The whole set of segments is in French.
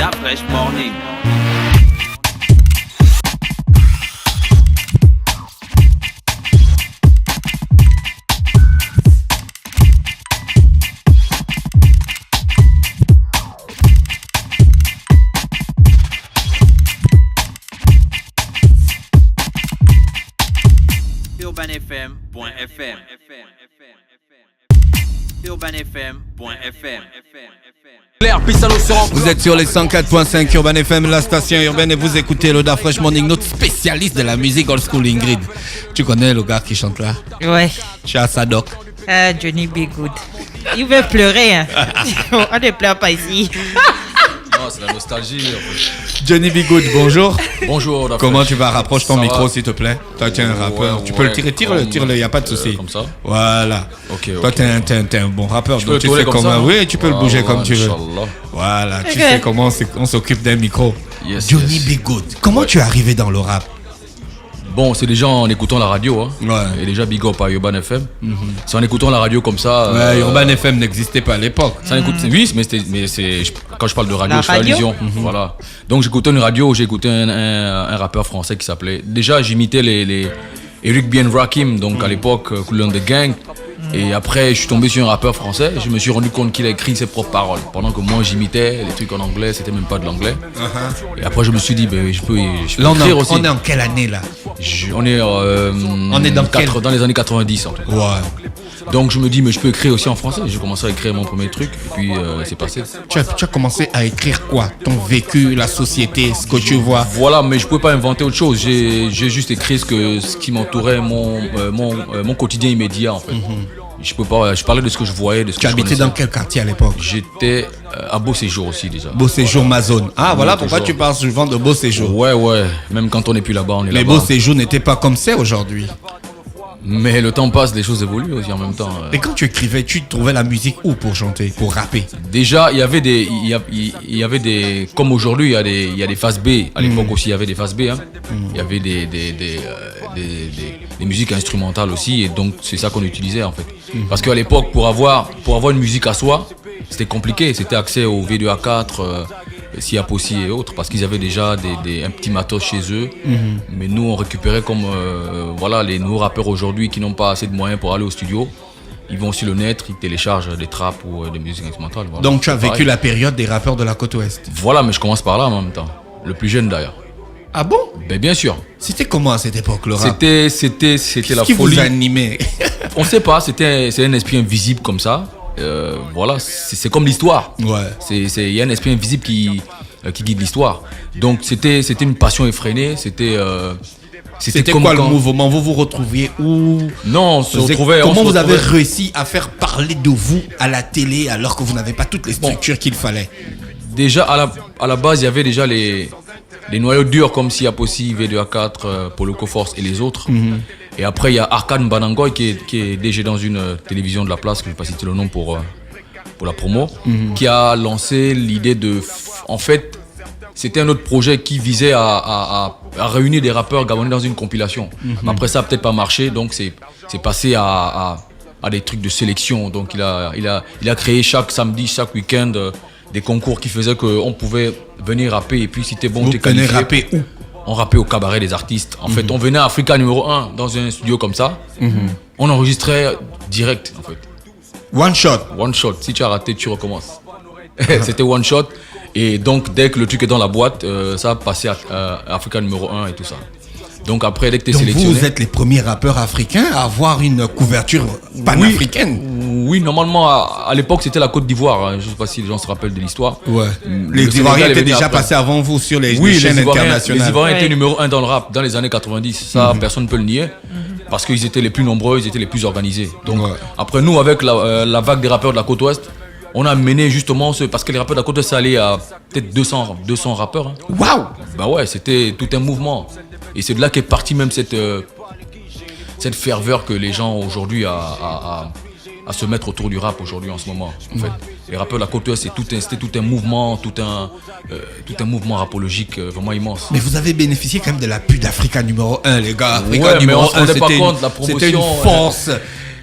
Da Fresh Morning. UrbanFM.fm. UrbanFM.fm. Vous êtes sur les 104.5 Urban FM, la station urbaine, et vous écoutez le Da Fresh Morning, notre spécialiste de la musique old school, Ingrid. Tu connais le gars qui chante là? Ouais. Chia Sadok. Johnny B. Good. Il veut pleurer. Hein. On ne pleure pas ici. Non, c'est la nostalgie. Johnny B. Good, bonjour. Bonjour. Comment tu vas? Rapproche ton Ça micro, va. s'il te plaît. Toi, tu es un rappeur. Ouais, tu peux le tirer, ouais, tire-le, il n'y a pas de souci. Comme ça. Voilà. Ok. Toi, t'es un bon rappeur. Je Donc, peux tu le sais tourner comme comment. ça, Oui, tu peux le bouger comme tu veux. Inch'Allah. Voilà, tu Ok. sais comment on s'occupe d'un micro. Yes, Johnny yes. B. Good, comment tu es arrivé dans le rap? Bon, c'est déjà en écoutant la radio. Hein. Ouais. Et déjà big up à Urban FM. C'est en écoutant la radio comme ça. Ouais, Urban FM n'existait pas à l'époque. Ça écoute, oui, mais quand je parle de radio, La je fais radio? allusion. Voilà. Donc j'écoutais une radio, j'ai écouté un rappeur français qui s'appelait. Déjà, j'imitais les Eric Bien Rakim, donc à l'époque, Cool and the Gang. Et après, je suis tombé sur un rappeur français. Je me suis rendu compte qu'il a écrit ses propres paroles. Pendant que moi, j'imitais les trucs en anglais, c'était même pas de l'anglais. Et après, je me suis dit, ben, je peux Là, écrire aussi. on est en quelle année là? On est dans dans les années 90 en tout cas. Ouais. Donc je me dis, mais je peux écrire aussi en français. J'ai commencé à écrire mon premier truc. Et puis c'est passé. Tu as commencé à écrire quoi? Ton vécu, la société, ce que tu vois? Voilà, mais je pouvais pas inventer autre chose. J'ai juste écrit ce qui m'entourait, mon quotidien immédiat en fait. Je parlais de ce que je voyais, de ce Tu que je habitais connaissais. dans quel quartier à l'époque? J'étais à Beau Séjour aussi déjà. Beau Séjour, ma zone. Ah voilà pourquoi toujours. tu parles souvent de Beau Séjour. Ouais. Même quand on n'est plus là-bas, on est Les là-bas. Beaux Séjours n'étaient pas comme c'est aujourd'hui. Mais le temps passe, les choses évoluent aussi en même temps. Et quand tu écrivais, tu trouvais la musique où pour chanter, pour rapper? Déjà, il y avait des, comme aujourd'hui, il y a des phases B. À l'époque aussi, il y avait des phases B. Hein. Il y avait des musiques instrumentales aussi, et donc c'est ça qu'on utilisait en fait. Parce qu'à l'époque, pour avoir une musique à soi, c'était compliqué. C'était accès au V2A4, Siapossi et autres, parce qu'ils avaient déjà un petit matos chez eux. Mais nous, on récupérait comme voilà, les nouveaux rappeurs aujourd'hui qui n'ont pas assez de moyens pour aller au studio. Ils vont sur le net, ils téléchargent des traps ou des musiques instrumentales. Voilà. Donc tu as vécu Pareil. la période des rappeurs de la côte ouest. Voilà, mais je commence par là en même temps. Le plus jeune d'ailleurs. Ah bon? Ben bien sûr. C'était comment à cette époque le rap? C'était la Qu'est-ce qui folie. vous animait? On sait pas, c'est un esprit invisible comme ça. Voilà, c'est comme l'histoire. Ouais. Il y a un esprit invisible qui guide l'histoire. Donc c'était une passion effrénée. C'était comme quoi le quand- mouvement? Vous vous retrouviez où? Non, on se Comment retrouvait. vous avez réussi à faire parler de vous à la télé alors que vous n'avez pas toutes les structures qu'il fallait? Déjà à la base, il y avait déjà les noyaux durs comme Siapossi, V2A4, Polo Force et les autres. Et après, il y a Arcane Banangoy qui est DG dans une télévision de la place, que je ne vais pas citer le nom pour la promo, qui a lancé l'idée de... En fait, c'était un autre projet qui visait à réunir des rappeurs gabonais dans une compilation. Après, ça n'a peut-être pas marché, donc c'est passé à des trucs de sélection. Donc il a créé chaque samedi, chaque week-end, des concours qui faisaient qu'on pouvait venir rapper, et puis si t'es bon, Vous t'es venez qualifié. rapper où? On rappait au cabaret des artistes. En fait, on venait à Africa numéro 1 dans un studio comme ça. On enregistrait direct, en fait. One shot. One shot. Si tu as raté, tu recommences. C'était one shot. Et donc, dès que le truc est dans la boîte, ça a passé à Africa numéro 1 et tout ça. Donc après, dès que tu es Donc sélectionné... vous êtes les premiers rappeurs africains à avoir une couverture panafricaine. Oui, normalement, à l'époque, c'était la Côte d'Ivoire. Hein. Je ne sais pas si les gens se rappellent de l'histoire. Ouais. Le Les Sénégal Ivoiriens est étaient venu déjà après. passés avant vous sur les Oui, chaînes les internationales. Ivoiriens étaient Ouais. numéro 1 dans le rap dans les années 90. Ça, personne ne peut le nier. Parce qu'ils étaient les plus nombreux, ils étaient les plus organisés. Donc, Ouais. après nous, avec la vague des rappeurs de la côte ouest, on a mené justement parce que les rappeurs de la côte ouest, ça allait à peut-être 200 rappeurs. Hein. Waouh! Bah ouais, c'était tout un mouvement. Et c'est de là qu'est partie même cette ferveur que les gens aujourd'hui à se mettre autour du rap aujourd'hui en ce moment. En fait, les rappeurs de la côte ouest, c'était tout un mouvement, tout un mouvement rapologique vraiment immense. Mais vous avez bénéficié quand même de la pub d'Africa numéro 1, les gars. Africa Ouais, mais numéro on se 1, rendait pas c'était compte, la c'était une promotion, force.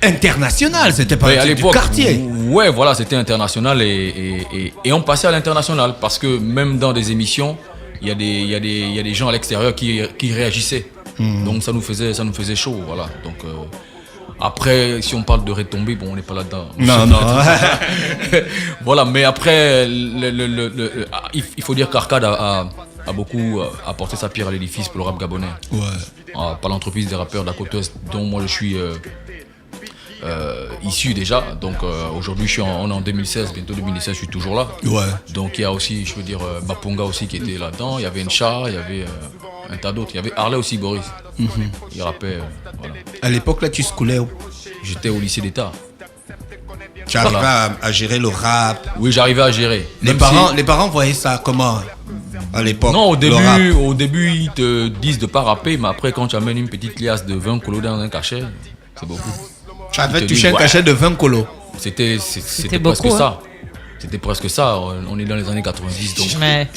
international, c'était pas Ouais, un à truc du l'époque, quartier. ouais, voilà, c'était international et on passait à l'international parce que même dans des émissions, il y a des gens à l'extérieur qui réagissaient. Donc ça nous faisait chaud, voilà. Donc après, si on parle de retombées, bon, on n'est pas là-dedans. Non. Voilà, mais après, il faut dire qu'Arcade a beaucoup apporté sa pierre à l'édifice pour le rap gabonais. Ouais. Par l'entreprise des rappeurs de la côte ouest, dont moi je suis issu déjà. Donc aujourd'hui, on est en 2016, bientôt 2017, je suis toujours là. Ouais. Donc il y a aussi, je veux dire, Baponga aussi qui était là-dedans. Il y avait Ncha, il y avait un tas d'autres. Il y avait Harley aussi, Boris. Il rappait. Voilà. À l'époque, là, tu schoolais où? J'étais au lycée d'État. Tu arrivais à gérer le rap. Oui, j'arrivais à gérer. Les parents voyaient ça comment à l'époque? Non, le rap. au début, ils te disent de pas rapper, mais après, quand tu amènes une petite liasse de 20 colos dans un cachet, c'est beaucoup. Tu avais Ils te touché disent, un cachet de 20 colos. C'était beaucoup, presque hein. ça. C'était presque ça. On est dans les années 90, donc. Mais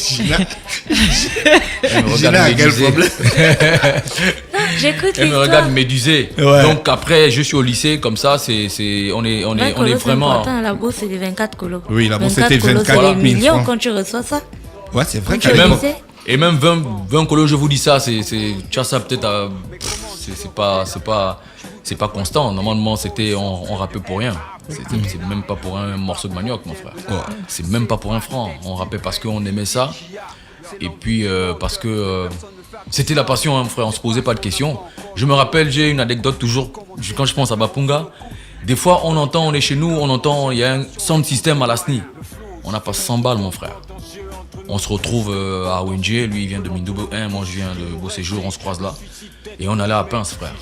J'ai là à quel problème? J'écoute Elle me l'histoire. regarde médusé. Ouais. Donc après, je suis au lycée, comme ça, on est vraiment. La bourse, c'est des 24 colos. Oui, la bourse, 24 c'était colos, 24 000 c'est des millions francs. quand tu reçois ça. Ouais, c'est vrai Tu qu'à le l'époque. disais. Et même 20 colos, je vous dis ça, tu as ça peut-être à. C'est pas constant. Normalement, on rappait pour rien. C'est même pas pour un morceau de manioc, mon frère. Ouais. C'est même pas pour un franc. On rappait parce qu'on aimait ça. Et puis parce que c'était la passion, hein, mon frère. On se posait pas de questions. Je me rappelle, j'ai une anecdote toujours. Quand je pense à Bapunga, des fois on est chez nous, il y a un sound system à la SNI. On n'a pas 100 balles, mon frère. On se retrouve à ONG, lui il vient de Mindoubo 1, moi je viens de Beau Séjour, on se croise là. Et on allait à Pince, frère.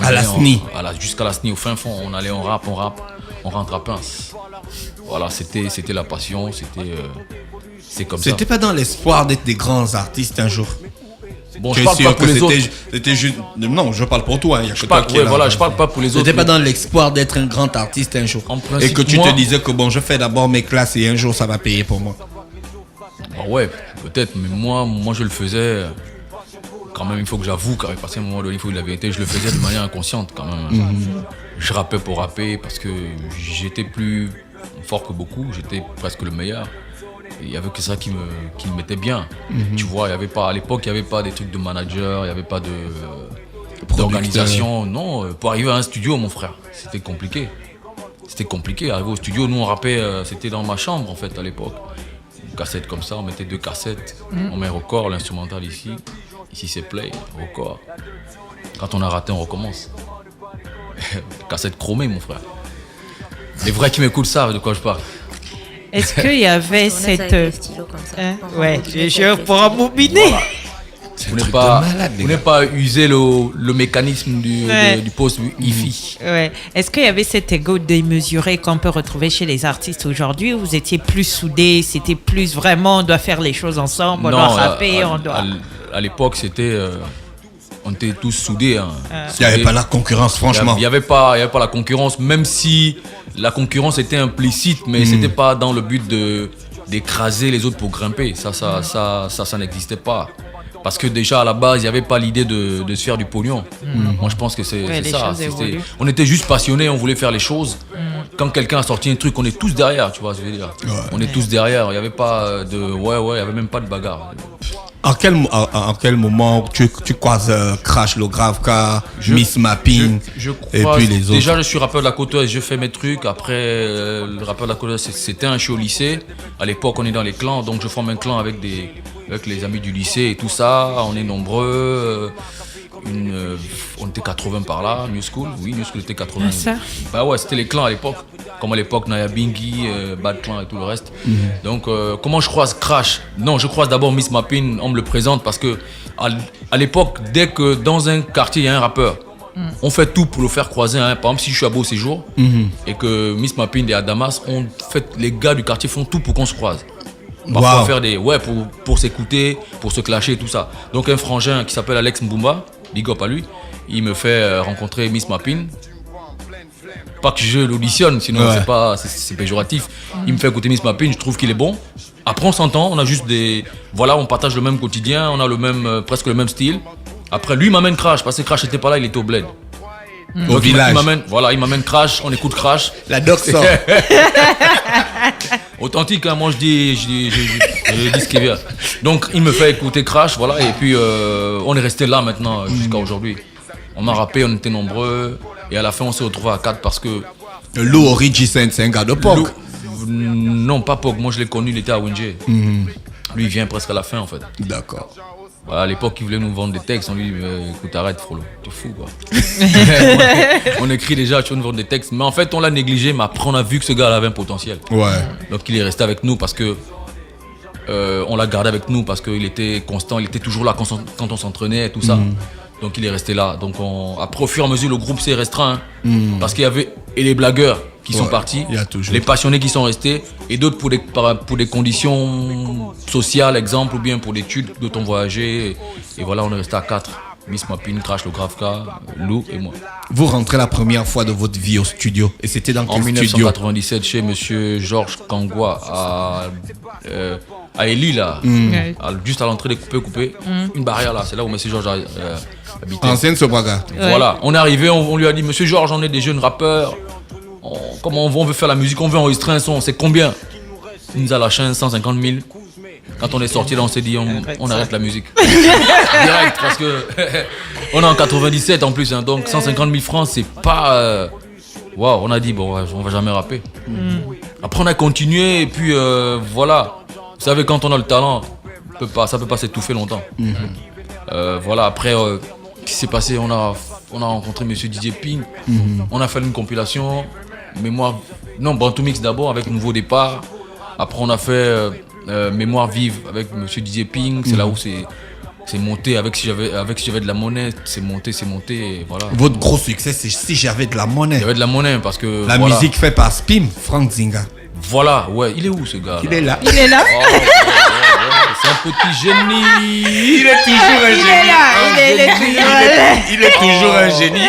À la SNI. Jusqu'à la SNI, au fin fond, on allait, on rappe, on rentre à Pince. Voilà, c'était la passion, c'est comme ça. C'était pas dans l'espoir d'être des grands artistes un jour. Bon, Tu je es parle sûr pas pour que les autres. c'était juste. Non, je parle pour toi. Il y a que Je toi parle, qui es ouais, là. voilà, je parle pas pour les autres. C'était pas mais- dans l'espoir d'être un grand artiste un jour. En principe, Et que tu moi- te disais que bon, je fais d'abord mes classes et un jour ça va payer pour moi. Bah ouais, peut-être, mais moi je le faisais. Quand même, il faut que j'avoue, car parce qu'à un moment donné, il faut la vérité, je le faisais de manière inconsciente quand même. Je rappais pour rapper parce que j'étais plus fort que beaucoup, j'étais presque le meilleur. Et il y avait que ça qui me mettait bien. Tu vois, il y avait pas, à l'époque, il n'y avait pas des trucs de manager, il n'y avait pas d'organisation. Non, pour arriver à un studio, mon frère, c'était compliqué. C'était compliqué. Arriver au studio, nous on rappait, c'était dans ma chambre en fait à l'époque. Une cassette comme ça, on mettait 2 cassettes. On met record, l'instrumental ici. Ici c'est play, record. Quand on a raté, on recommence. Cassette chromée, mon frère. Les vrais qui m'écoutent savent de quoi je parle. est-ce qu'il y avait On est cette. avec des stylos comme ça. Hein? On Ouais, va je pourrais embobiner. Vous truc n'avez pas, de malade, les vous gars. n'avez pas usé le mécanisme Ouais. du poste IFI. Ouais. Est-ce qu'il y avait cet ego démesuré qu'on peut retrouver chez les artistes aujourd'hui où vous étiez plus soudés, c'était plus vraiment on doit faire les choses ensemble, on doit rapper, on doit. À l'époque, c'était. On était tous soudés. Hein. Il n'y avait pas la concurrence, franchement. Il n'y avait pas la concurrence, même si la concurrence était implicite, mais c'était pas dans le but d'écraser les autres pour grimper. Ça n'existait pas. Parce que déjà à la base, il n'y avait pas l'idée de se faire du pognon. Moi, je pense que c'est Ouais, les ça. choses évoluent. On était juste passionnés, on voulait faire les choses. Quand quelqu'un a sorti un truc, on est tous derrière, tu vois ce que je veux dire. On est tous derrière. Il n'y avait pas de. Ouais, il n'y avait même pas de bagarre. En quel moment tu croises Crash, le grave car, Miss Mapping Je et crois- puis les autres? Déjà, je suis rappeur de la côte ouest, je fais mes trucs. Après, le rappeur de la côte ouest, c'était un show au lycée. À l'époque, on est dans les clans, donc je forme un clan avec les amis du lycée et tout ça. On est nombreux. On était 80 par là, New School. Oui, New School était 80. Ah, ça? Bah ouais, c'était les clans à l'époque. Comme à l'époque, Naya Bingi, Bad Clan et tout le reste. Donc, comment je croise Crash? Non, je croise d'abord Miss Mappin, on me le présente parce que à l'époque, dès que dans un quartier, il y a un rappeur, on fait tout pour le faire croiser. Hein. Par exemple, si je suis à Beau Séjour et que Miss Mappin est à Damas, les gars du quartier font tout pour qu'on se croise. Parfois Wow. faire des. Ouais, pour s'écouter, pour se clasher et tout ça. Donc, un frangin qui s'appelle Alex Mbumba, big up à lui, il me fait rencontrer Miss Mappin. Pas que je l'auditionne, sinon Ouais. c'est péjoratif. Il me fait écouter Miss Mappin, je trouve qu'il est bon. Après on s'entend, on a juste des. Voilà, on partage le même quotidien, on a presque le même style. Après lui il m'amène Crash, parce que Crash n'était pas là, il était au bled. Au village. Il m'amène Crash, on écoute Crash. La doc sort. Authentique, hein, moi je dis ce qui vient. Donc il me fait écouter Crash, voilà, et puis on est resté là maintenant jusqu'à aujourd'hui. On a rappé, on était nombreux, et à la fin on s'est retrouvés à 4 parce que... Lou Origi, c'est un gars de POC. Non, pas POC, moi je l'ai connu, il était à Winjé. Lui il vient presque à la fin en fait. D'accord. Voilà, à l'époque il voulait nous vendre des textes, on lui dit écoute arrête Frollo, t'es fou quoi. on écrit déjà, tu veux nous vendre des textes, mais en fait on l'a négligé, mais après on a vu que ce gars avait un potentiel. Ouais. Donc il est resté avec nous parce que on l'a gardé avec nous parce qu'il était constant, il était toujours là quand on s'entraînait et tout ça. Donc il est resté là. Donc après au fur et à mesure le groupe s'est restreint parce qu'il y avait les blagueurs qui sont partis, les passionnés qui sont restés et d'autres pour des conditions sociales, exemple, ou bien pour l'étude, d'autres ont voyagé et voilà on est resté à 4. Miss Mapine, Crash, le Gravka, Lou et moi. Vous rentrez la première fois de votre vie au studio et c'était dans quel studio? En studio? 1997 chez monsieur Georges Kangwa à Eli là, juste à l'entrée des coupés, une barrière là, c'est là où monsieur Georges habitait. Ancienne Sobraga. Voilà, on est arrivé, on lui a dit monsieur Georges, on est des jeunes rappeurs, comment on veut faire la musique, on veut enregistrer un son, c'est combien? Il nous a lâché 150 000. Quand on est sorti là, on s'est dit on arrête la musique. Direct, parce que on est en 97 en plus, hein, donc 150 000 francs, c'est pas... Waouh, on a dit bon, on va jamais rapper. Après on a continué et puis voilà. Vous savez, quand on a le talent, ça peut pas s'étouffer longtemps. Voilà, après, ce qui s'est passé, on a rencontré monsieur DJ Ping. On a fait une compilation, Bantou Mix d'abord avec Nouveau Départ. Après on a fait Mémoire Vive avec monsieur DJ Ping. C'est là où c'est monté, avec si j'avais de la monnaie, c'est monté, et voilà. Votre gros succès, c'est Si j'avais de la monnaie. Il y avait de la monnaie parce que... La musique faite par Spim, Frank Zinga. Voilà, ouais, il est où ce gars? Il est là. Il est là. C'est un petit génie. Il est toujours un génie. Il est toujours un génie.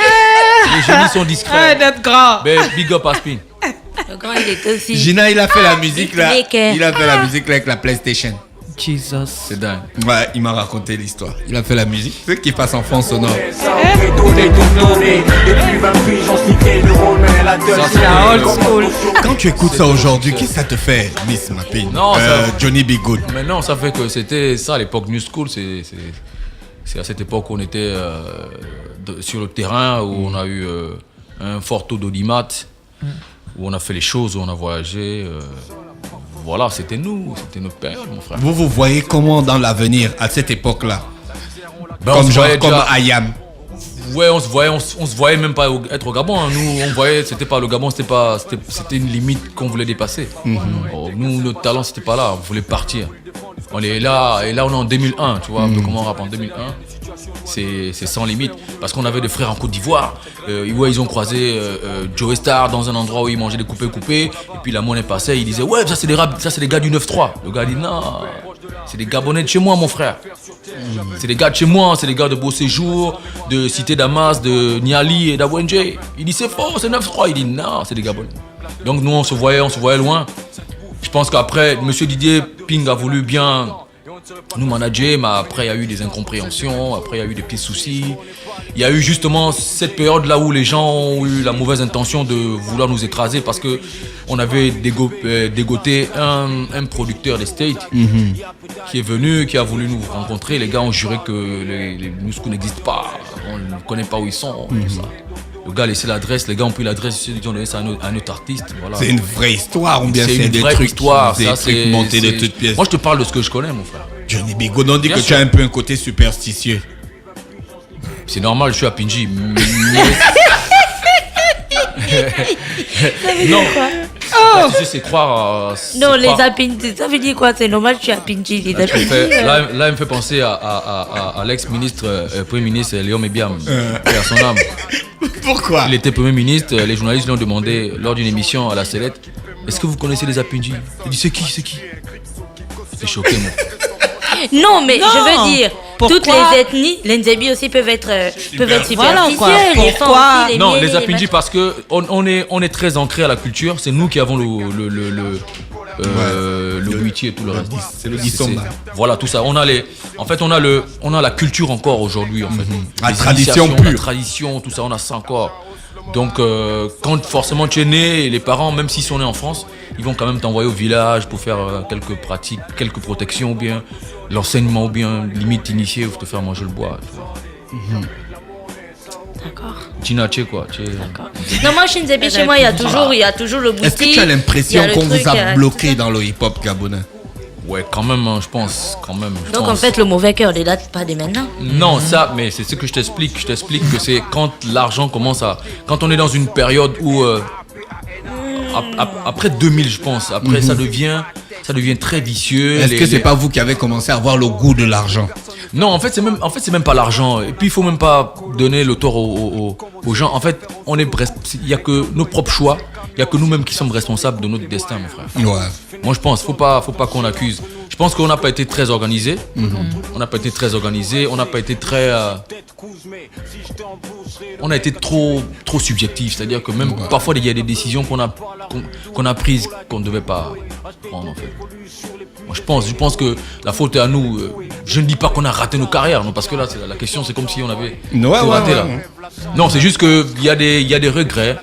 Les génies sont discrets. Notre grand. Mais big up à Spin. Le grand, il était aussi. Gina, il a fait la musique là. Maker. Il a fait la musique là avec la PlayStation. Jesus. C'est dingue. Ouais, il m'a raconté l'histoire. Il a fait la musique. C'est qui passe en fond sonore. La old school. Quand tu écoutes ça aujourd'hui, qu'est-ce que ça te fait, Miss Mapine? Non, Johnny B. Good. Mais non, ça fait que c'était ça à l'époque New School. C'est à cette époque où on était sur le terrain, où on a eu un fort taux d'audimat, où on a fait les choses, où on a voyagé. Voilà, c'était nous, c'était notre période, mon frère. Vous voyez comment dans l'avenir, à cette époque-là, Ben, comme Ayam. Ouais, on se voyait même pas être au Gabon. Hein. Nous, on voyait, c'était pas le Gabon, c'était une limite qu'on voulait dépasser. Nous, notre talent, c'était pas là, on voulait partir. On est là, et là, on est en 2001, tu vois, un peu comment on rappe en 2001. C'est sans limite, parce qu'on avait des frères en Côte d'Ivoire. Ils ont croisé Joe Star dans un endroit où ils mangeaient des coupés, et puis la monnaie passait, ils disaient ouais, ça c'est des gars du 9-3. Le gars dit non, c'est des Gabonais de chez moi, mon frère. C'est des gars de chez moi, c'est des gars de Beau Séjour, de Cité Damas, de Niali et d'Awenje. Il dit c'est faux, c'est 9-3. Il dit non, c'est des Gabonais. Donc nous on se voyait loin. Je pense qu'après, monsieur Didier Ping a voulu bien nous manager, mais après il y a eu des incompréhensions, après il y a eu des petits soucis. Il y a eu justement cette période-là où les gens ont eu la mauvaise intention de vouloir nous écraser parce que on avait dégoté un producteur des States qui est venu, qui a voulu nous rencontrer. Les gars ont juré que les Nusku n'existent pas, on ne connaît pas où ils sont, tout ça. Le gars a laissé l'adresse, les gars ont pris l'adresse, ils ont donné ça à un autre artiste. Voilà. C'est une vraie histoire ou bien c'est des vraie trucs, histoire, des trucs montés de toutes pièces? Moi je te parle de ce que je connais, mon frère. Johnny B. Good, on dit Bien que sûr. tu as un peu un côté superstitieux. C'est normal, je suis à Pinji. Non. Tu sais, c'est croire. Non, les Apinji, ça veut dire quoi? C'est normal, je suis à Pinji, les Apinji. Là, il me fait penser à l'ex-ministre, Premier ministre Léon Mébiam, qui a son âme. Pourquoi? Il était Premier ministre, les journalistes lui ont demandé lors d'une émission à la Célette, est-ce que vous connaissez les Apinji? Il dit c'est qui? J'étais choqué, moi. Non, mais Non. je veux dire, Pourquoi? toutes les ethnies, les Nzebi aussi peuvent être superstitieux. Voilà, quoi. Les Pourquoi? femmes aussi, les Non, Mieli, les Apinji machins. parce que on est très ancré à la culture. C'est nous qui avons le Guiti et tout le reste. C'est le Dissomba. Voilà tout ça. On a la culture encore aujourd'hui en fait. La Les tradition initiations, pure. la tradition, tout ça, on a ça encore. Donc, quand forcément tu es né, les parents, même s'ils sont nés en France, ils vont quand même t'envoyer au village pour faire quelques pratiques, quelques protections, ou bien l'enseignement, ou bien limite initier, ou te faire manger le bois. D'accord. Gina, tu sais quoi D'accord. Non, moi, chez moi, il y a toujours le boutique. Est-ce que tu as l'impression qu'on vous a bloqué dans le hip-hop gabonais? Ouais, quand même, hein, je pense. Donc, en fait, le mauvais cœur ne date pas de maintenant. Non, ça, mais c'est ce que je t'explique. Je t'explique que c'est quand l'argent commence à... Quand on est dans une période où... après 2000, je pense. Après, ça devient très vicieux. Est-ce que c'est pas vous qui avez commencé à avoir le goût de l'argent? Non, en fait, c'est même pas l'argent. Et puis, il faut même pas donner le tort aux gens. En fait, il y a que nos propres choix. Il y a que nous-mêmes qui sommes responsables de notre destin, mon frère. Ouais. Moi, je pense, faut pas qu'on accuse. Je pense qu'on n'a pas été très organisé. On n'a pas été très organisé. On n'a pas été très. On a été trop subjectif. C'est-à-dire que même parfois, il y a des décisions qu'on a prises qu'on ne devait pas prendre, en fait. Moi, je pense que la faute est à nous. Je ne dis pas qu'on a raté nos carrières, non, parce que là, la question, c'est comme si on avait raté là. Non, c'est juste qu'il y a des regrets.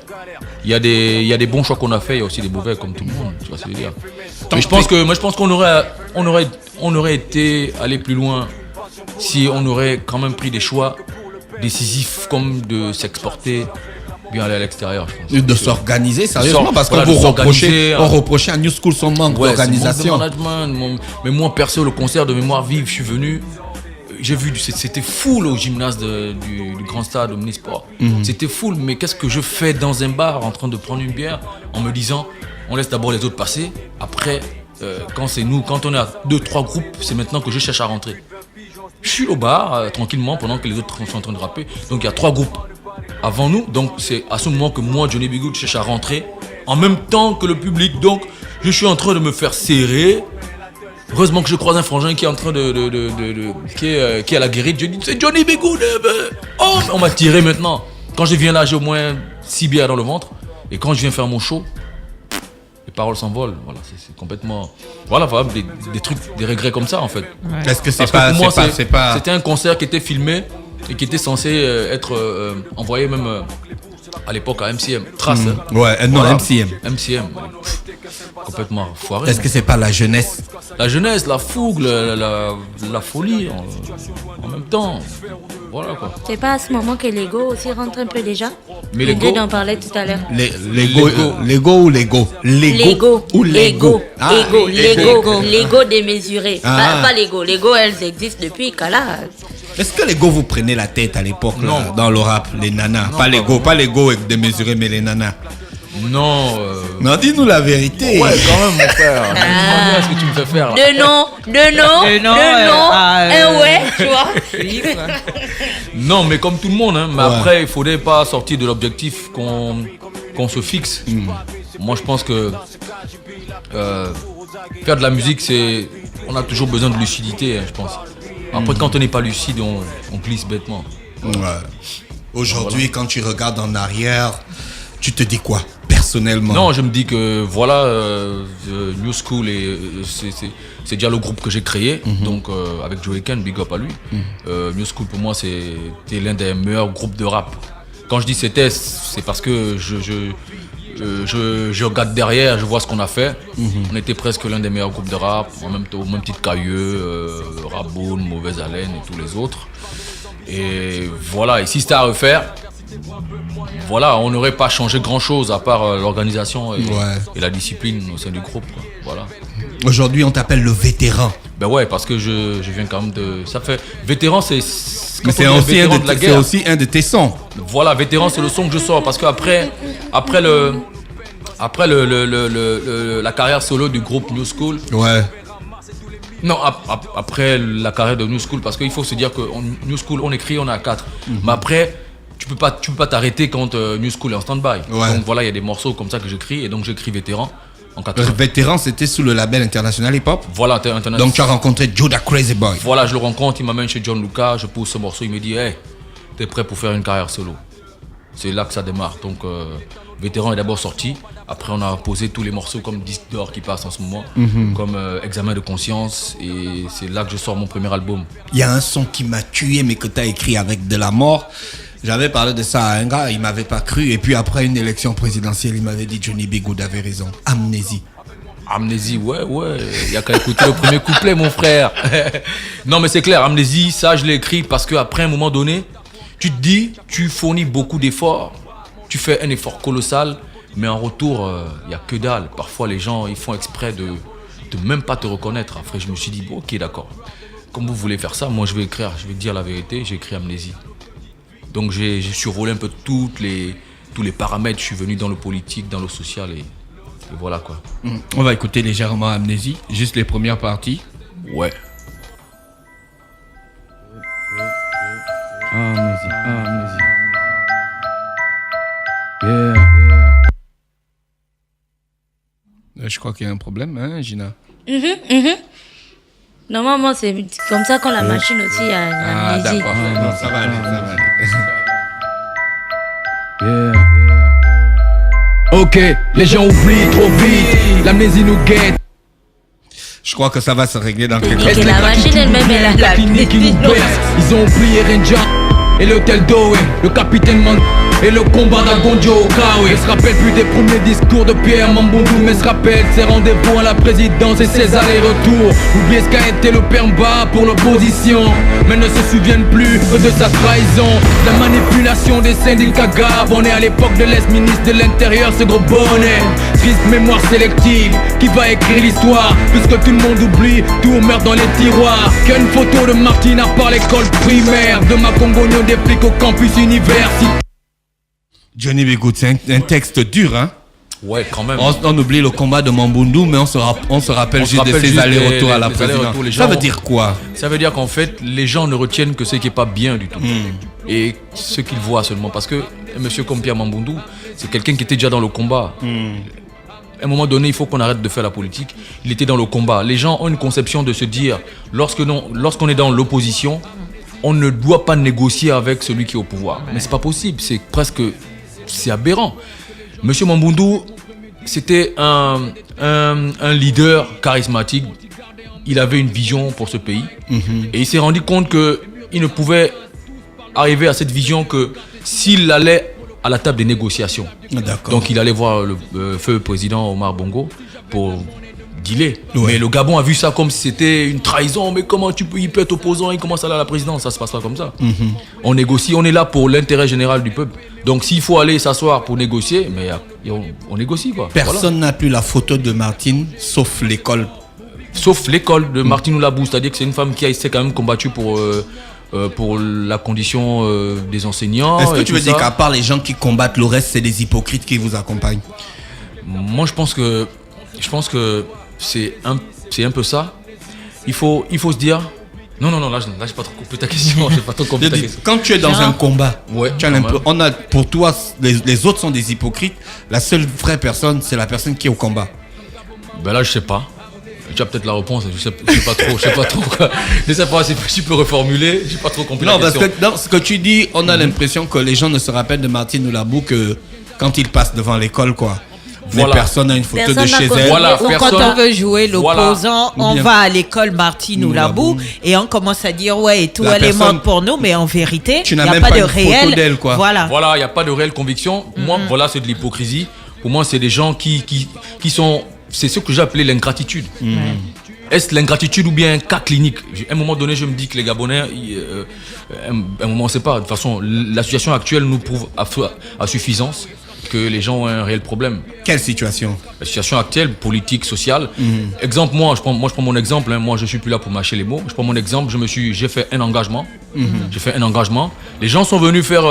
Il y a des bons choix qu'on a fait, il y a aussi des mauvais comme tout le monde, tu vois ce que je veux dire. Mais je pense qu'on aurait été allé plus loin si on aurait quand même pris des choix décisifs comme de s'exporter, bien aller à l'extérieur, je pense. De s'organiser sérieusement, parce qu'on reprochait à New School son manque d'organisation. Mais moi perso, le concert de Mémoire Vive, je suis venu. J'ai vu, c'était full au gymnase du Grand Stade Omnisport. C'était full, mais qu'est-ce que je fais dans un bar en train de prendre une bière en me disant, on laisse d'abord les autres passer, après, quand on est à 2-3 groupes, c'est maintenant que je cherche à rentrer. Je suis au bar, tranquillement, pendant que les autres sont en train de rapper. Donc il y a 3 groupes avant nous, donc c'est à ce moment que moi, Johnny B. Goode, je cherche à rentrer, en même temps que le public, donc je suis en train de me faire serrer. Heureusement que je croise un frangin qui est en train qui est à la guérite. Je dis, c'est Johnny B. Goode. Oh, on m'a tiré maintenant. Quand je viens là, j'ai au moins 6 bières dans le ventre. Et quand je viens faire mon show, les paroles s'envolent. Voilà, c'est complètement... Voilà, des trucs, des regrets comme ça, en fait. Ouais. Est-ce que c'était un concert qui était filmé et qui était censé être envoyé même... à l'époque à MCM, Trace. MCM. MCM, complètement foiré. Est-ce que c'est pas la jeunesse? La jeunesse, la fougue, la folie en même temps. Voilà quoi. C'est pas à ce moment que l'ego aussi rentre un peu déjà? Mais l'ego, on en parlait tout à l'heure. L'ego ou l'ego? L'ego ou l'ego? L'ego démesuré. Pas l'ego. L'ego, elles existent depuis Kala. Est-ce que l'ego vous prenait la tête à l'époque là, dans le rap, les nanas? Non, pas l'ego démesuré, mais les nanas. Non. Non, dis-nous la vérité. Ouais, quand même, mon frère. Dis-moi ce que tu me fais faire là. De non, ouais, tu vois. Non, mais comme tout le monde, hein. Mais après, il faudrait pas sortir de l'objectif qu'on se fixe. Moi, je pense que faire de la musique, on a toujours besoin de lucidité, hein, je pense. Après, quand on n'est pas lucide, on glisse bêtement. Ouais. Aujourd'hui, quand tu regardes en arrière, tu te dis quoi, personnellement? Non, je me dis que voilà, New School, c'est déjà le groupe que j'ai créé. Donc, avec Joey Ken, big up à lui. New School, pour moi, c'était l'un des meilleurs groupes de rap. Quand je dis c'était, c'est parce que je regarde derrière, je vois ce qu'on a fait. On était presque l'un des meilleurs groupes de rap, au même titre qu'Aïeux, Raboun, Mauvaise Haleine et tous les autres. Et voilà, et si c'était à refaire, voilà, on n'aurait pas changé grand chose à part l'organisation et la discipline au sein du groupe, quoi. Voilà. Aujourd'hui, on t'appelle le vétéran. Ben ouais, parce que je viens quand même de... Ça fait... Vétéran, c'est aussi un de tes sons. Voilà, vétéran, c'est le son que je sors. Parce qu'après la carrière solo du groupe New School... Ouais. Non, après la carrière de New School, parce qu'il faut se dire que New School, on écrit, on est à 4. Mais après, tu peux pas t'arrêter quand New School est en stand-by. Ouais. Donc voilà, il y a des morceaux comme ça que j'écris, et donc j'écris Vétéran. Vétéran, c'était sous le label International Hip Hop. Voilà, International. Donc tu as rencontré Judah Crazy Boy. Voilà, je le rencontre, il m'amène chez John Lucas, je pose ce morceau, il me dit, hey, t'es prêt pour faire une carrière solo? C'est là que ça démarre. Donc Vétéran est d'abord sorti. Après, on a posé tous les morceaux comme Disque d'or qui passent en ce moment, comme Examen de conscience. Et c'est là que je sors mon premier album. Il y a un son qui m'a tué, mais que tu as écrit avec de la mort. J'avais parlé de ça à un gars, il m'avait pas cru. Et puis après une élection présidentielle, il m'avait dit Johnny B. Good avait raison. Amnésie. Amnésie, ouais. Il y a qu'à écouter le premier couplet, mon frère. Non, mais c'est clair, Amnésie, ça, je l'ai écrit parce qu'après, à un moment donné, tu te dis, tu fournis beaucoup d'efforts. Tu fais un effort colossal, mais en retour, il n'y a que dalle. Parfois, les gens, ils font exprès de même pas te reconnaître. Après, je me suis dit, bon, ok, d'accord. Comme vous voulez faire ça, moi, je vais écrire, je vais dire la vérité, j'ai écrit Amnésie. Donc, j'ai survolé un peu tous les paramètres. Je suis venu dans le politique, dans le social et voilà quoi. On va écouter légèrement Amnésie, juste les premières parties. Ouais. Amnésie. Yeah. Je crois qu'il y a un problème, hein, Gina? Normalement, c'est comme ça quand la machine aussi a amnésie. D'accord. Non, ça va aller. Yeah. Ok, les gens oublient trop vite, l'amnésie nous guette. Je crois que ça va se régler dans quelques Et que la machine elle-même, elle a La clinique qui nous berce. Ils ont oublié Ranger et l'hôtel Doe, le capitaine Man et le combat d'Agonjo Kawe. Se rappelle plus des premiers discours de Pierre Mamboundou, mais se rappelle ses rendez-vous à la présidence et ses allers-retours. Oubliez ce qu'a été le Pemba pour l'opposition, mais ne se souviennent plus que de sa trahison. La manipulation des syndicats Gab. On est à l'époque de l'ex-ministre de l'Intérieur, ce gros bonnet. Triste mémoire sélective, qui va écrire l'histoire, puisque tout le monde oublie, tout meurt dans les tiroirs. Qu'une photo de Martina par l'école primaire, de ma Congogno des flics au campus universitaire. Johnny B. Good, c'est un texte dur, hein? Ouais, quand même. On oublie le combat de Mamboundou, mais on se rappelle juste de ses allers-retours à la présidence. Ça veut dire quoi? Ça veut dire qu'en fait, les gens ne retiennent que ce qui n'est pas bien du tout. Et ce qu'ils voient seulement. Parce que monsieur comme Pierre Mamboundou, c'est quelqu'un qui était déjà dans le combat. À un moment donné, il faut qu'on arrête de faire la politique. Il était dans le combat. Les gens ont une conception de se dire, lorsqu'on est dans l'opposition, on ne doit pas négocier avec celui qui est au pouvoir. Mais c'est pas possible, c'est aberrant. Monsieur Mamboundou, c'était un leader charismatique. Il avait une vision pour ce pays. Et il s'est rendu compte qu'il ne pouvait arriver à cette vision que s'il allait à la table des négociations. D'accord. Donc il allait voir le feu président Omar Bongo pour dealer. Ouais. Mais le Gabon a vu ça comme si c'était une trahison. Mais comment il peut être opposant, il commence à aller à la présidence, ça se passe pas comme ça. On négocie, on est là pour l'intérêt général du peuple. Donc s'il faut aller s'asseoir pour négocier, mais on négocie quoi. Personne n'a plus la photo de Martine, sauf l'école. Sauf l'école de Martine Oulabou, c'est-à-dire que c'est une femme qui s'est quand même combattue pour la condition des enseignants. Est-ce que tu veux dire qu'à part les gens qui combattent, le reste c'est des hypocrites qui vous accompagnent? Moi je pense que c'est un peu ça. Il faut se dire. Non, là j'ai pas trop compris ta question. J'ai pas trop compris ta question. Quand tu es dans un combat, ouais, tu as pour toi, les autres sont des hypocrites. La seule vraie personne, c'est la personne qui est au combat. Ben là, je sais pas. Tu as peut-être la réponse. Je sais pas trop. Quoi. Je sais pas si tu peux reformuler. J'ai pas trop compris la question. Parce que dans ce que tu dis, on a l'impression que les gens ne se rappellent de Martine Oulabou que quand ils passent devant l'école, quoi. Voilà. Mais personne n'a une photo de chez elle. Voilà, Ou quand on veut jouer l'opposant, on va à l'école Martine Oulabou et on commence à dire ouais et tout, elle est morte pour nous, mais en vérité, il n'y a pas de réel. D'elle, quoi. Voilà, il n'y a pas de réelle conviction. Moi, voilà, c'est de l'hypocrisie. Pour moi, c'est des gens qui sont. C'est ce que j'ai appelé l'ingratitude. Est-ce l'ingratitude ou bien un cas clinique? À un moment donné, je me dis que les Gabonais, à un moment, on ne sait pas. De toute façon, la situation actuelle nous prouve à suffisance que les gens ont un réel problème. Quelle situation? La situation actuelle, politique, sociale. Exemple, moi je prends mon exemple. Moi, je suis plus là pour mâcher les mots. Je prends mon exemple. J'ai fait un engagement. J'ai fait un engagement. Les gens sont venus faire,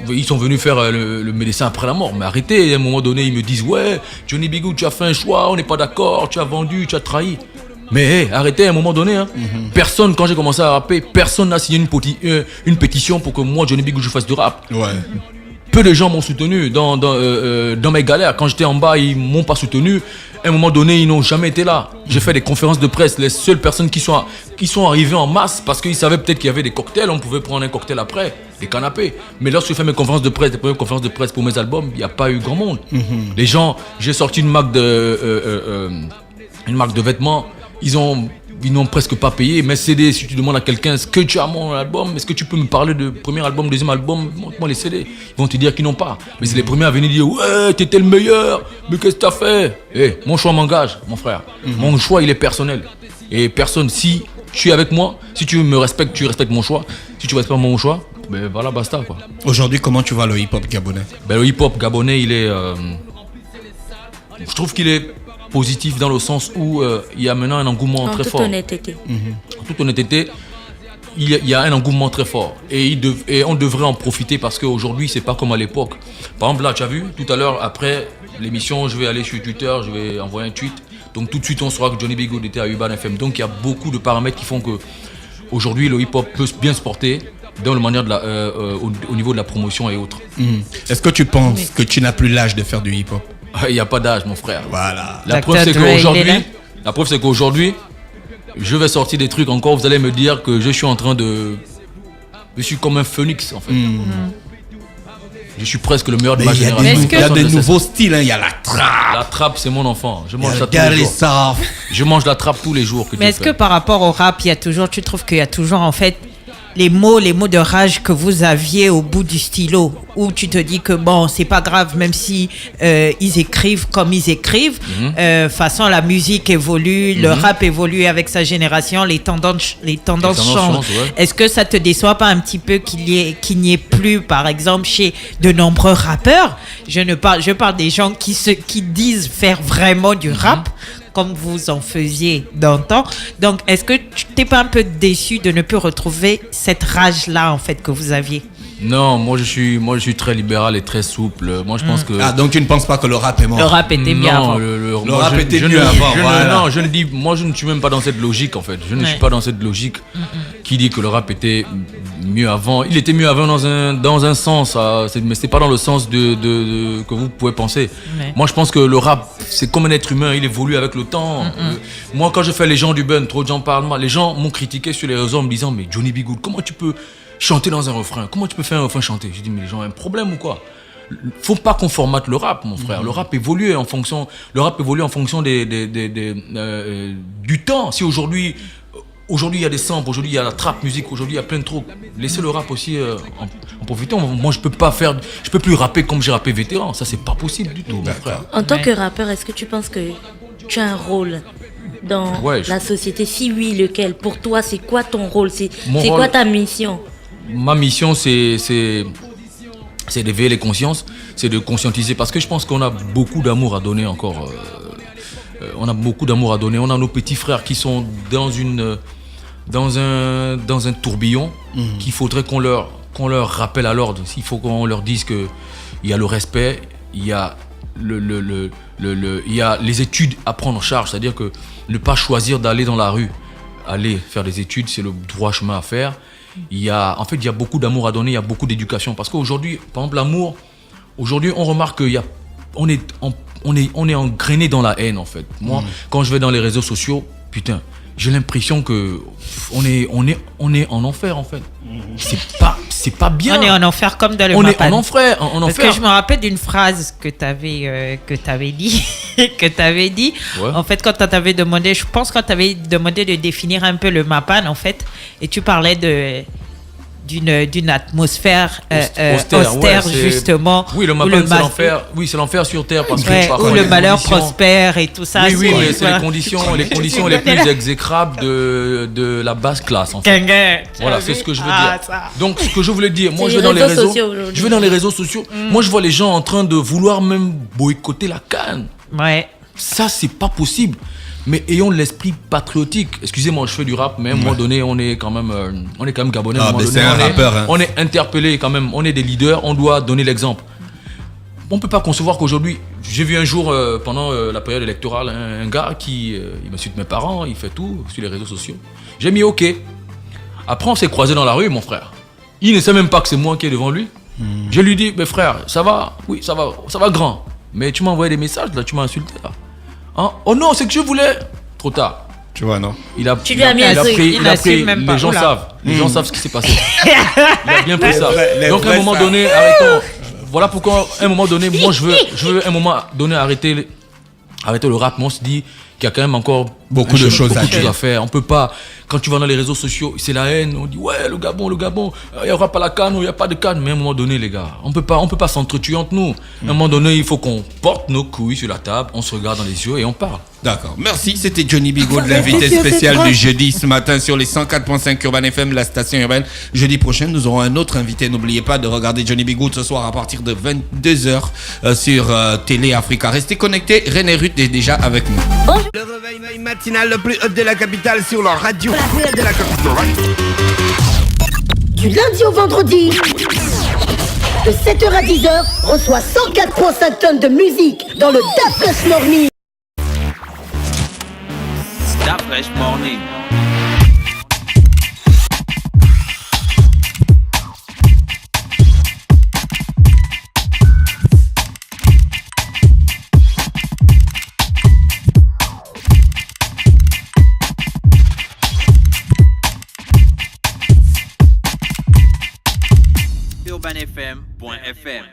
ils sont venus faire le médecin après la mort. Mais arrêtez. À un moment donné, ils me disent ouais, Johnny B. Good, tu as fait un choix. On n'est pas d'accord. Tu as vendu, tu as trahi. Mais arrêtez à un moment donné. Personne, quand j'ai commencé à rapper, personne n'a signé une pétition pour que moi, Johnny B. Good, je fasse du rap. Ouais. Peu de gens m'ont soutenu dans mes galères. Quand j'étais en bas, ils m'ont pas soutenu. À un moment donné, ils n'ont jamais été là. J'ai fait des conférences de presse. Les seules personnes qui sont arrivées en masse parce qu'ils savaient peut-être qu'il y avait des cocktails. On pouvait prendre un cocktail après, des canapés. Mais lorsque j'ai fait mes conférences de presse, les premières conférences de presse pour mes albums, il n'y a pas eu grand monde. Les gens, j'ai sorti une marque de vêtements. Ils ont ils n'ont presque pas payé. Mais CD, si tu demandes à quelqu'un, est-ce que tu as mon album? Est-ce que tu peux me parler de premier album, deuxième album? Montre-moi les CD. Ils vont te dire qu'ils n'ont pas. Mais c'est les premiers à venir dire, ouais, t'étais le meilleur, mais qu'est-ce que t'as fait? Mon choix m'engage, mon frère. Mon choix, il est personnel. Et personne, si tu es avec moi, si tu me respectes, tu respectes mon choix. Si tu respectes mon choix, ben voilà, basta, quoi. Aujourd'hui, comment tu vois le hip-hop gabonais? Le hip-hop gabonais, il est... je trouve qu'il est positif dans le sens où il y a maintenant un engouement très fort. En toute honnêteté. En toute honnêteté, il y a un engouement très fort. Et on devrait en profiter parce qu'aujourd'hui, c'est pas comme à l'époque. Par exemple, là, tu as vu, tout à l'heure, après l'émission, je vais aller sur Twitter, je vais envoyer un tweet. Donc tout de suite, on saura que Johnny B. Good était à Urban FM. Donc il y a beaucoup de paramètres qui font que aujourd'hui, le hip-hop peut bien se porter dans le manière au niveau de la promotion et autres. Est-ce que tu penses que tu n'as plus l'âge de faire du hip-hop? Il n'y a pas d'âge, mon frère. Voilà. La preuve, c'est qu'aujourd'hui, je vais sortir des trucs encore. Vous allez me dire que je suis en train de... Je suis comme un phénix, en fait. Je suis presque le meilleur de ma génération. Il y a des nouveaux styles, hein. Il y a la trappe. La trappe, c'est mon enfant. Je mange ça tous les jours. Je mange la trappe tous les jours. Mais est-ce que par rapport au rap, tu trouves qu'il y a toujours en fait les mots de rage que vous aviez au bout du stylo, où tu te dis que bon, c'est pas grave, même si ils écrivent comme ils écrivent, façon la musique évolue, le rap évolue avec sa génération, les tendances changent. Ouais. Est-ce que ça te déçoit pas un petit peu qu'il n'y ait plus, par exemple, chez de nombreux rappeurs, je parle des gens qui disent faire vraiment du rap, comme vous en faisiez d'antan. Donc, est-ce que tu n'es pas un peu déçu de ne plus retrouver cette rage-là, en fait, que vous aviez? Non, moi je suis très libéral et très souple. Moi je pense que... Ah, donc tu ne penses pas que le rap est mort? Le rap était mieux avant. Le rap était mieux avant. Non, moi je ne suis même pas dans cette logique en fait. Je ne suis pas dans cette logique qui dit que le rap était mieux avant. Il était mieux avant dans un sens, mais c'est pas dans le sens que vous pouvez penser. Moi je pense que le rap, c'est comme un être humain, il évolue avec le temps. Moi quand je fais les gens du Ben, trop de gens parlent, les gens m'ont critiqué sur les réseaux en me disant, mais Johnny B. Good, comment tu peux chanter dans un refrain? Comment tu peux faire un refrain chanter? J'ai dit, mais les gens ont un problème ou quoi? Faut pas qu'on formate le rap, mon frère. Le rap évolue en fonction du temps. Si aujourd'hui il y a des samples, aujourd'hui il y a la trap musique, aujourd'hui il y a plein de trucs. Laissez le rap aussi en profiter. Moi je peux plus rapper comme j'ai rappé vétéran. Ça c'est pas possible du tout, mon frère. En tant que rappeur, est-ce que tu penses que tu as un rôle dans la société? Si oui, lequel? Pour toi, c'est quoi ton rôle? C'est quoi ta mission? Ma mission, c'est d'éveiller les consciences, c'est de conscientiser, parce que je pense qu'on a beaucoup d'amour à donner encore. On a beaucoup d'amour à donner. On a nos petits frères qui sont dans un tourbillon qu'il faudrait qu'on leur rappelle à l'ordre. Il faut qu'on leur dise qu'il y a le respect, il y a il y a les études à prendre en charge, c'est-à-dire que ne pas choisir d'aller dans la rue, aller faire des études, c'est le droit chemin à faire. Il y a beaucoup d'amour à donner, il y a beaucoup d'éducation. Parce qu'aujourd'hui, par exemple, l'amour, aujourd'hui, on remarque qu'on est engrainé dans la haine, en fait. Moi, quand je vais dans les réseaux sociaux, putain, j'ai l'impression que on est en enfer, en fait. C'est pas bien. On est en enfer comme dans le On Mapan. est en enfer. Parce que je me rappelle d'une phrase que tu avais dit. Ouais. En fait, quand tu t'avais demandé, je pense quand tu avais demandé de définir un peu le Mapan, en fait, et tu parlais d'une atmosphère austère, justement. Oui, le Mapan, c'est l'enfer. Oui, c'est l'enfer sur terre parce que où le malheur prospère et tout ça. Oui, mais c'est les conditions les plus exécrables de la basse classe, en fait. Voilà, c'est ce que je veux dire. Donc, ce que je voulais dire, moi, je vais dans les réseaux sociaux. Moi, je vois les gens en train de vouloir même boycotter la CAN. Ouais. Ça, c'est pas possible. Mais ayons l'esprit patriotique. Excusez-moi, je fais du rap, mais à un moment donné, on est quand même gabonais. C'est un rappeur. Hein. On est interpellé quand même. On est des leaders. On doit donner l'exemple. On peut pas concevoir qu'aujourd'hui, j'ai vu un jour pendant la période électorale un gars qui il m'insulte mes parents, il fait tout sur les réseaux sociaux. J'ai mis OK. Après, on s'est croisé dans la rue, mon frère. Il ne sait même pas que c'est moi qui est devant lui. Je lui dis, mais frère, ça va? Oui, ça va grand. Mais tu m'as envoyé des messages là, tu m'as insulté là. Hein? Oh non, c'est que je voulais. Trop tard. Tu vois, non? Tu lui as mis un truc. Les gens savent. Les gens savent ce qui s'est passé. Il a bien pris ça. Donc à un moment donné, arrêtons. Voilà pourquoi à un moment donné, moi je veux à un moment donné arrêter le rap. Mais on se dit, qu'il y a quand même encore beaucoup de choses à faire. On peut pas, quand tu vas dans les réseaux sociaux, c'est la haine, on dit ouais, le Gabon, il n'y aura pas la CAN, il n'y a pas de CAN. Mais à un moment donné, les gars, on peut pas s'entretuer entre nous. À un moment donné, il faut qu'on porte nos couilles sur la table, on se regarde dans les yeux et on parle. D'accord, merci. C'était Johnny Bigot, l'invité spécial du jeudi ce matin sur les 104.5 Urban FM, la station urbaine. Jeudi prochain, nous aurons un autre invité. N'oubliez pas de regarder Johnny Bigot ce soir à partir de 22h sur Télé Africa. Restez connectés. René Ruth est déjà avec nous. Le réveil matinal le plus haut de la capitale sur la radio. La plus haute de la capitale. Du lundi au vendredi, de 7h à 10h, reçoit 104.5 tonnes de musique dans le Da Fresh Morning. Da Fresh Morning. UrbanFM.fm